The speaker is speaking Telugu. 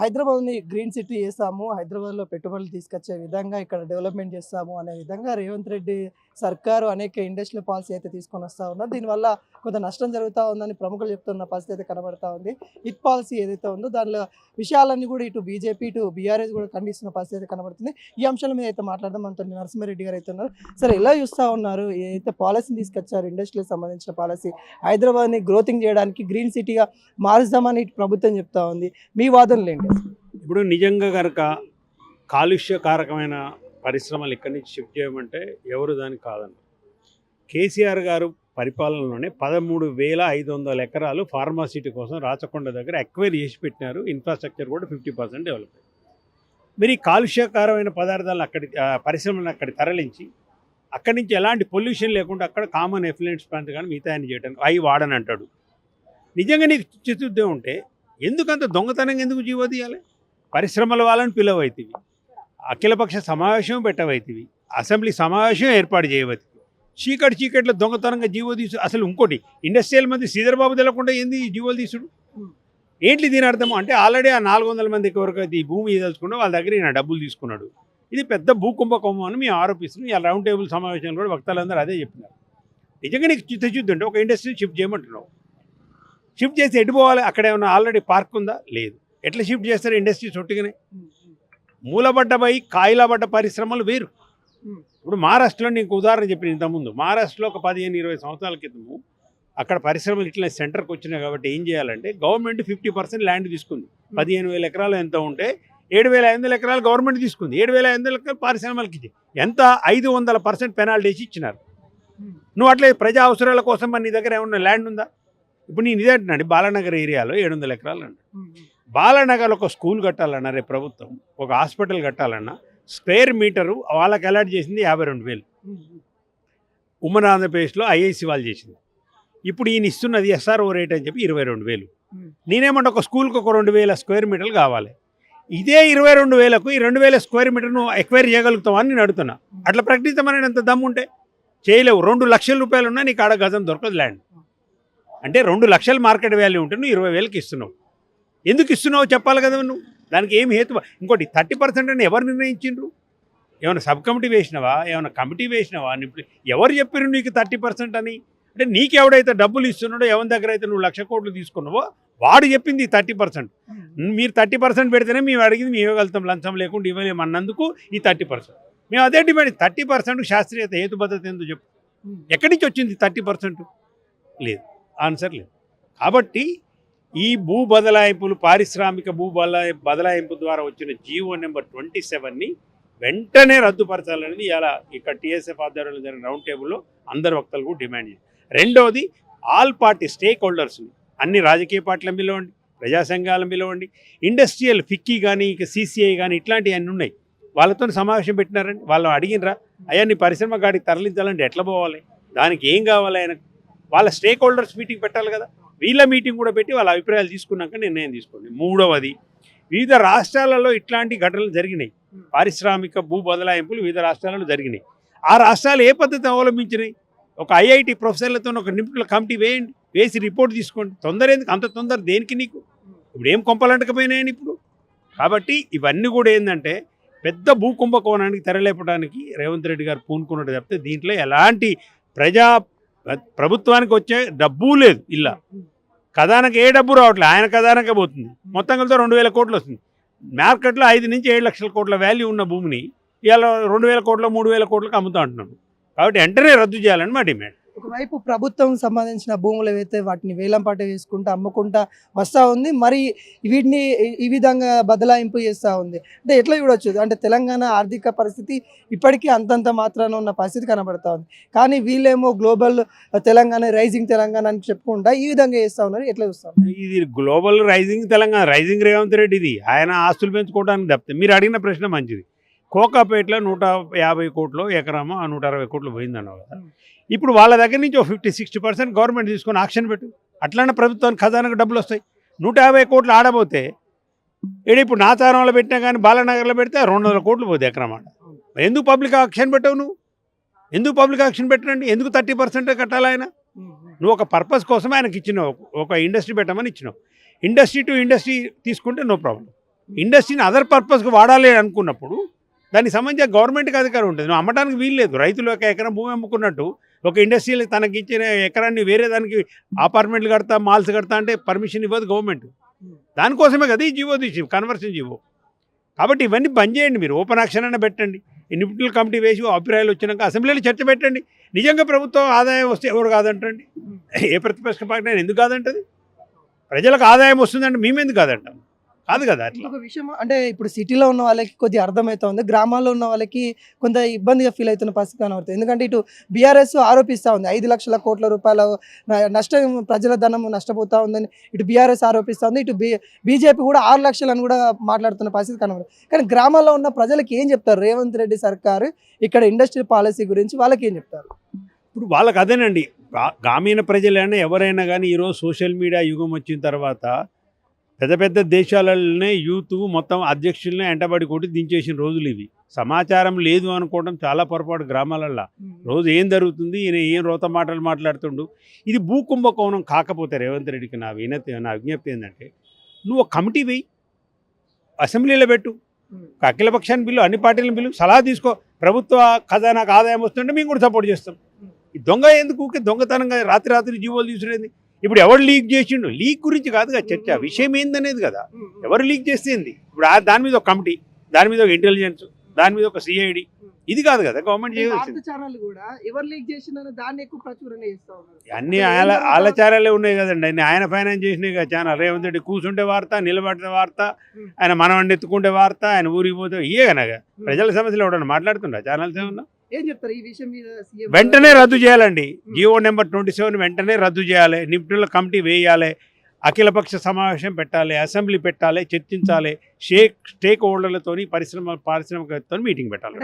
హైదరాబాద్‌ని గ్రీన్ సిటీ చేస్తాము. హైదరాబాద్‌లో పెట్టుబడులు తీసుకొచ్చే విధంగా ఇక్కడ డెవలప్‌మెంట్ చేస్తాము అనే విధంగా రేవంత్ రెడ్డి సర్కారు అనేక ఇండస్ట్రియల్ పాలసీ అయితే తీసుకొనొస్తా ఉన్నారు. దీనివల్ల కొంత నష్టం జరుగుతా ఉందని ప్రముఖులు చెప్తున్న పరిస్థితి అయితే కనబడతా ఉంది. హిట్ పాలసీ ఏదైతే ఉందో దానిలో విషయాలన్నీ కూడా ఇటు బీజేపీ, ఇటు బీఆర్ఎస్ కూడా ఖండిస్తున్న పరిస్థితి అయితే కనబడుతుంది. ఈ అంశాల మీద అయితే మాట్లాడదాం. మనతో నరసింహారెడ్డి గారు అయితే ఉన్నారు. సరే ఎలా చూస్తా ఉన్నారు? ఏదైతే పాలసీని తీసుకొచ్చారు ఇండస్ట్రీకి సంబంధించిన పాలసీ హైదరాబాద్‌ని గ్రోతింగ్ చేయడానికి గ్రీన్ సిటీగా మారుస్తామని ఇటు ప్రభుత్వం చెప్తా ఉంది. మీ వాదనలేంటి అసలు? ఇప్పుడు నిజంగా కనుక కాలుష్యకారకమైన పరిశ్రమలు ఇక్కడి నుంచి షిఫ్ట్ చేయమంటే ఎవరు దానికి కాదన్నారు. కేసీఆర్ గారు పరిపాలనలోనే 13,500 ఎకరాలు ఫార్మాసిటీ కోసం రాచకొండ దగ్గర ఎక్వైర్ చేసి పెట్టినారు. ఇన్ఫ్రాస్ట్రక్చర్ కూడా 50% డెవలప్ అయింది. మీరు ఈ కాలుష్యకారమైన పదార్థాలను పరిశ్రమలను అక్కడి తరలించి అక్కడి నుంచి ఎలాంటి పొల్యూషన్ లేకుండా అక్కడ కామన్ ఎఫ్లూయెంట్స్ ప్లాంట్ కానీ మిగతా ఆయన చేయడానికి అవి వాడని అంటాడు. నిజంగా నీకు చిత్తశుద్ధి ఉంటే ఎందుకంత దొంగతనంగా ఎందుకు జీవో తీయాలి? పరిశ్రమల వాళ్ళని పిలవైతివి, అఖిలపక్ష సమావేశం పెట్టవైతివి, అసెంబ్లీ సమావేశం ఏర్పాటు చేయవైతివి. చీకట్లో దొంగతనంగా జీవో తీసు. అసలు ఇంకోటి ఇండస్ట్రియల్ మంది శ్రీధర్బాబు తెలకుండా ఏంది జీవోలు తీసుడు? ఏంటి దీని అర్థం అంటే ఆల్రెడీ ఆ 400 మందికి వరకు అయితే ఈ భూమి తెలుసుకున్నా వాళ్ళ దగ్గర ఈయన డబ్బులు తీసుకున్నాడు. ఇది పెద్ద భూకుంభకోమం అని మేము ఆరోపిస్తున్నాం. ఇలా రౌండ్ టేబుల్ సమావేశంలో కూడా వక్తలందరూ అదే చెప్పినారు. నిజంగా నీకు చిత్తశుద్ధి అంటే ఒక ఇండస్ట్రీ షిఫ్ట్ చేయమంటున్నావు. షిఫ్ట్ చేసి ఎటు పోవాలి? అక్కడ ఏమైనా ఆల్రెడీ పార్క్ ఉందా? లేదు. ఎట్లా షిఫ్ట్ చేస్తారు ఇండస్ట్రీస్ ఒట్టిగానే? మూలబడ్డపై కాయలబడ్డ పరిశ్రమలు వేరు. ఇప్పుడు మహారాష్ట్రలో నీకు ఉదాహరణ చెప్పిన ఇంతకుముందు, మహారాష్ట్రలో ఒక 15-20 సంవత్సరాల క్రితము అక్కడ పరిశ్రమలు ఇట్లా సెంటర్కి వచ్చినాయి. కాబట్టి ఏం చేయాలంటే గవర్నమెంట్ 50% ల్యాండ్ తీసుకుంది. 15,000 ఎకరాలు ఎంత ఉంటే 7,500 ఎకరాలు గవర్నమెంట్ తీసుకుంది. 7,500 ఎకరాలు పారిశ్రామికలకి ఇచ్చి ఎంత 500% పెనాల్టీ వేసి ఇచ్చినారు. నువ్వు అట్లే ప్రజా అవసరాల కోసం మరి నీ దగ్గర ఏమన్నా ల్యాండ్ ఉందా? ఇప్పుడు నేను ఇదే అంటున్నాడు, బాలానగర్ ఏరియాలో 700 ఎకరాలు అన్నాడు. బాలానగర్లో ఒక స్కూల్ కట్టాలన్నా రేపు ప్రభుత్వం, ఒక హాస్పిటల్ కట్టాలన్నా స్క్వేర్ మీటరు వాళ్ళకి అలాట్ చేసింది 52,000. ఉమ్మడి ఆంధ్రప్రదేశ్లో ఐఐసి వాళ్ళు చేసింది. ఇప్పుడు ఈయన ఇస్తున్నది ఎస్ఆర్ఓ రేట్ అని చెప్పి 22,000. నేనేమంటే ఒక స్కూల్కి ఒక 2,000 స్క్వేర్ మీటర్లు కావాలి. ఇదే 22,000కు ఈ 2,000 స్క్వేర్ మీటర్ను ఎక్వైర్ చేయగలుగుతావు అని నేను అడుగుతున్నా. అట్లా ప్రకటించమని ఎంత దమ్ము ఉంటే చేయలేవు. 2 లక్షల రూపాయలు ఉన్నా నీకు ఆడ గజం దొరకదు ల్యాండ్. అంటే 2 లక్షల మార్కెట్ వాల్యూ ఉంటే నువ్వు 20,000కి ఇస్తున్నావు. ఎందుకు ఇస్తున్నావు చెప్పాలి కదా నువ్వు. దానికి ఏం హేతు? ఇంకోటి 30% అని ఎవరు నిర్ణయించిండ్రు? ఏమైనా సబ్ కమిటీ వేసినావా? ఏమైనా కమిటీ వేసినావా? ఎవరు చెప్పారు నీకు 30% అని? అంటే నీకు ఎవడైతే డబ్బులు ఇస్తున్నాడో, ఎవరి దగ్గర అయితే నువ్వు 1,00,000 కోట్లు తీసుకున్నావో వాడు చెప్పింది 30%. మీరు 30% పెడితేనే మేము అడిగింది మేము ఇవ్వగలుగుతాం, లంచం లేకుండా ఇవ్వలేమన్నందుకు ఈ 30%. మేము అదే డిమాండ్. 30% శాస్త్రీయత హేతుబద్ధత ఎందుకు చెప్పు? ఎక్కడి నుంచి వచ్చింది 30%? లేదు, ఆన్సర్ లేదు. కాబట్టి ఈ భూ బదలాయింపులు, పారిశ్రామిక బదలాయింపు ద్వారా వచ్చిన జీవో నెంబర్ 27ని వెంటనే రద్దుపరచాలనేది ఇలా ఇక్కడ టీఎస్ఎఫ్ ఆధ్వర్యంలో జరిగిన రౌండ్ టేబుల్లో అందరు వక్తలకు డిమాండ్ చేశారు. రెండవది ఆల్ పార్టీ స్టేక్ హోల్డర్స్ని, అన్ని రాజకీయ పార్టీలను పిలవండి, ప్రజా సంఘాలను పిలవండి, ఇండస్ట్రియల్ ఫిక్కీ కానీ ఇక సిసిఐ కానీ ఇట్లాంటివన్నీ ఉన్నాయి. వాళ్ళతో సమావేశం పెట్టినారండి. వాళ్ళు అడిగినరా అయ్యా నీ పరిశ్రమ గాడికి తరలించాలంటే ఎట్లా పోవాలి, దానికి ఏం కావాలి ఆయన? వాళ్ళ స్టేక్ హోల్డర్స్ మీటింగ్ పెట్టాలి కదా. వీళ్ళ మీటింగ్ కూడా పెట్టి వాళ్ళ అభిప్రాయాలు తీసుకున్నాక నిర్ణయం తీసుకోండి. మూడవది, వివిధ రాష్ట్రాలలో ఇట్లాంటి ఘటనలు జరిగినాయి. పారిశ్రామిక భూ బదలాయింపులు వివిధ రాష్ట్రాలలో జరిగినాయి. ఆ రాష్ట్రాలు ఏ పద్ధతి అవలంబించినాయి? ఒక ఐఐటి ప్రొఫెసర్లతో ఒక నిపుణుల కమిటీ వేయండి, వేసి రిపోర్ట్ తీసుకోండి. తొందర ఎందుకు? అంత తొందర దేనికి నీకు? ఇప్పుడు ఏం కొంపలంటకపోయినాయని ఇప్పుడు. కాబట్టి ఇవన్నీ కూడా ఏంటంటే పెద్ద భూ కుంభకోణానికి తెరలేపడానికి రేవంత్ రెడ్డి గారు పూనుకున్నట్టు చెప్తే దీంట్లో ఎలాంటి ప్రభుత్వానికి వచ్చే డబ్బు లేదు. ఇలా ఖజానాకి ఏ డబ్బు రావట్లేదు, ఆయన ఖజానాకే పోతుంది. మొత్తం కలితో 2,000 కోట్లు వస్తుంది. మార్కెట్లో 5 నుంచి 7 లక్షల కోట్ల వాల్యూ ఉన్న భూమిని ఇలా 2,000 కోట్లు 3,000 కోట్లకు అమ్ముతా అంటున్నాను. కాబట్టి వెంటనే రద్దు చేయాలని మా డిమాండ్. ఒకవైపు ప్రభుత్వం సంబంధించిన భూములు ఏవైతే వాటిని వేలంపాట వేసుకుంటూ అమ్ముకుంటా వస్తూ ఉంది, మరి వీటిని ఈ విధంగా బదలాయింపు చేస్తూ ఉంది. అంటే ఎట్లా చూడొచ్చు? అంటే తెలంగాణ ఆర్థిక పరిస్థితి ఇప్పటికీ అంతంత మాత్రాన ఉన్న పరిస్థితి కనబడతా ఉంది. కానీ వీళ్ళేమో గ్లోబల్ తెలంగాణ, రైజింగ్ తెలంగాణ అని చెప్పుకుంటా ఈ విధంగా చేస్తూ ఉన్నారు. ఎట్లా చూస్తాం? ఇది global rising Telangana, rising Revanth Reddy. ఇది ఆయన ఆస్తులు పెంచుకోవడానికి తప్పితే. మీరు అడిగిన ప్రశ్న మంచిది. కోకాపేటలో 150 కోట్లు ఎకరామో 160 కోట్లు పోయిందన్నావు కదా. ఇప్పుడు వాళ్ళ దగ్గర నుంచి 50-60% గవర్నమెంట్ తీసుకొని ఆక్షన్ పెట్టు. అట్లనే ప్రభుత్వానికి ఖజానాకు డబ్బులు వస్తాయి. 150 కోట్లు ఆడబోతే ఇప్పుడు నాచారంలో పెట్టినా కానీ బాలానగర్లో పెడితే 200 కోట్లు పోతాయి ఎకరం ఆడ. ఎందుకు పబ్లిక్ ఆక్షన్ పెట్టవు నువ్వు? ఎందుకు పబ్లిక్ ఆక్షన్ పెట్టండి? ఎందుకు 30% కట్టాలి ఆయన? నువ్వు ఒక పర్పస్ కోసం ఆయనకి ఇచ్చినావు, ఒక ఇండస్ట్రీ పెట్టమని ఇచ్చినావు. ఇండస్ట్రీ టు ఇండస్ట్రీ తీసుకుంటే నో ప్రాబ్లం. ఇండస్ట్రీని అదర్ పర్పస్కి వాడాలి అనుకున్నప్పుడు దానికి సంబంధించిన గవర్నమెంట్కి అధికారం ఉంటుంది. నువ్వు అమ్మడానికి వీలు లేదు. రైతులు ఒక ఎకరం భూమి అమ్ముకున్నట్టు ఒక ఇండస్ట్రీలో తనకి ఇచ్చిన ఎకరాన్ని వేరే దానికి అపార్ట్మెంట్లు కడతా మాల్స్ కడతా అంటే పర్మిషన్ ఇవ్వదు గవర్నమెంట్. దానికోసమే కదా ఈ జీవో తీసి కన్వర్షన్ జీవో. కాబట్టి ఇవన్నీ బంద్ చేయండి. మీరు ఓపెన్ యాక్షన్ అయినా పెట్టండి. నిపుణుల కమిటీ వేసి అభిప్రాయాలు వచ్చినాక అసెంబ్లీలో చర్చ పెట్టండి. నిజంగా ప్రభుత్వం ఆదాయం వస్తే ఎవరు కాదంటండి? ఏ ప్రతిపక్ష పార్టీ అయినా ఎందుకు కాదంటది? ప్రజలకు ఆదాయం వస్తుందంటే మేమెందుకు కాదంటాం? కాదు కదా. అట్లా ఇంకొక విషయం అంటే ఇప్పుడు సిటీలో ఉన్న వాళ్ళకి కొద్దిగా అర్థమవుతుంది, గ్రామాల్లో ఉన్న వాళ్ళకి కొంత ఇబ్బందిగా ఫీల్ అవుతున్న పరిస్థితి కనబడుతుంది. ఎందుకంటే ఇటు బీఆర్ఎస్ ఆరోపిస్తూ ఉంది 5,00,000 కోట్ల రూపాయల నష్టం, ప్రజల ధనం నష్టపోతూ ఉందని ఇటు బీఆర్ఎస్ ఆరోపిస్తూ ఉంది. ఇటు బీజేపీ కూడా 6 లక్షలు అని కూడా మాట్లాడుతున్న పరిస్థితి కనబడుతుంది. కానీ గ్రామాల్లో ఉన్న ప్రజలకు ఏం చెప్తారు రేవంత్ రెడ్డి సర్కారు ఇక్కడ ఇండస్ట్రియల్ పాలసీ గురించి? వాళ్ళకి ఏం చెప్తారు? ఇప్పుడు వాళ్ళకి అదేనండి. గ్రామీణ ప్రజలైనా ఎవరైనా కానీ ఈరోజు సోషల్ మీడియా యుగం వచ్చిన తర్వాత పెద్ద పెద్ద దేశాలలోనే యూత్ మొత్తం అధ్యక్షులనే ఎంటబడి కొట్టి దించేసిన రోజులు ఇవి. సమాచారం లేదు అనుకోవడం చాలా పొరపాటు. గ్రామాలల్లో రోజు ఏం జరుగుతుంది, ఈయన ఏం రోత మాటలు మాట్లాడుతుండు. ఇది భూకుంభకోణం కాకపోతే రేవంత్ రెడ్డికి నా విజ్ఞప్తి ఏంటంటే, నువ్వు ఒక కమిటీ వేయి, అసెంబ్లీలో పెట్టు, ఒక అఖిలపక్షాన్ని బిల్లు, అన్ని పార్టీలను బిల్లు, సలహా తీసుకో. ప్రభుత్వ ఖజానాకు ఆదాయం వస్తుంటే మేము కూడా సపోర్ట్ చేస్తాం. ఈ దొంగ ఎందుకు ఊరికే దొంగతనంగా రాత్రి జీవోలు తీసుకునేది? ఇప్పుడు ఎవరు లీక్ చేసిండు? లీక్ గురించి కాదు కదా చర్చ, విషయం ఏందనేది కదా. ఎవరు లీక్ చేసేది? ఇప్పుడు దాని మీద ఒక కమిటీ, దాని మీద ఒక ఇంటెలిజెన్స్, దాని మీద ఒక సిఐడి, ఇది కాదు కదా గవర్నమెంట్ చేయాల్సింది. అన్ని ఆలచారాలే ఉన్నాయి కదండి. అన్ని ఆయన ఫైనాన్స్ చేసినాయి కదా ఛానల్. రేవంత్ రెడ్డి కూర్చుంటే వార్త, నిలబడిన వార్త, ఆయన మనం ఎత్తుకుంటే వార్త, ఆయన ఊరికి పోతే ఇయే కనుక. ప్రజల సమస్యలు ఎవడన్నా మాట్లాడుతుండ ఛానల్స్ ఏమన్నా? ఏం చెప్తారు ఈ విషయం మీద? వెంటనే రద్దు చేయాలండి. జియో నెంబర్ 27 వెంటనే రద్దు చేయాలి. నిపుణుల కమిటీ వేయాలి, అఖిలపక్ష సమావేశం పెట్టాలి, అసెంబ్లీ పెట్టాలి, చర్చించాలి, స్టేక్ హోల్డర్లతోని పారిశ్రామికతో మీటింగ్ పెట్టాలి.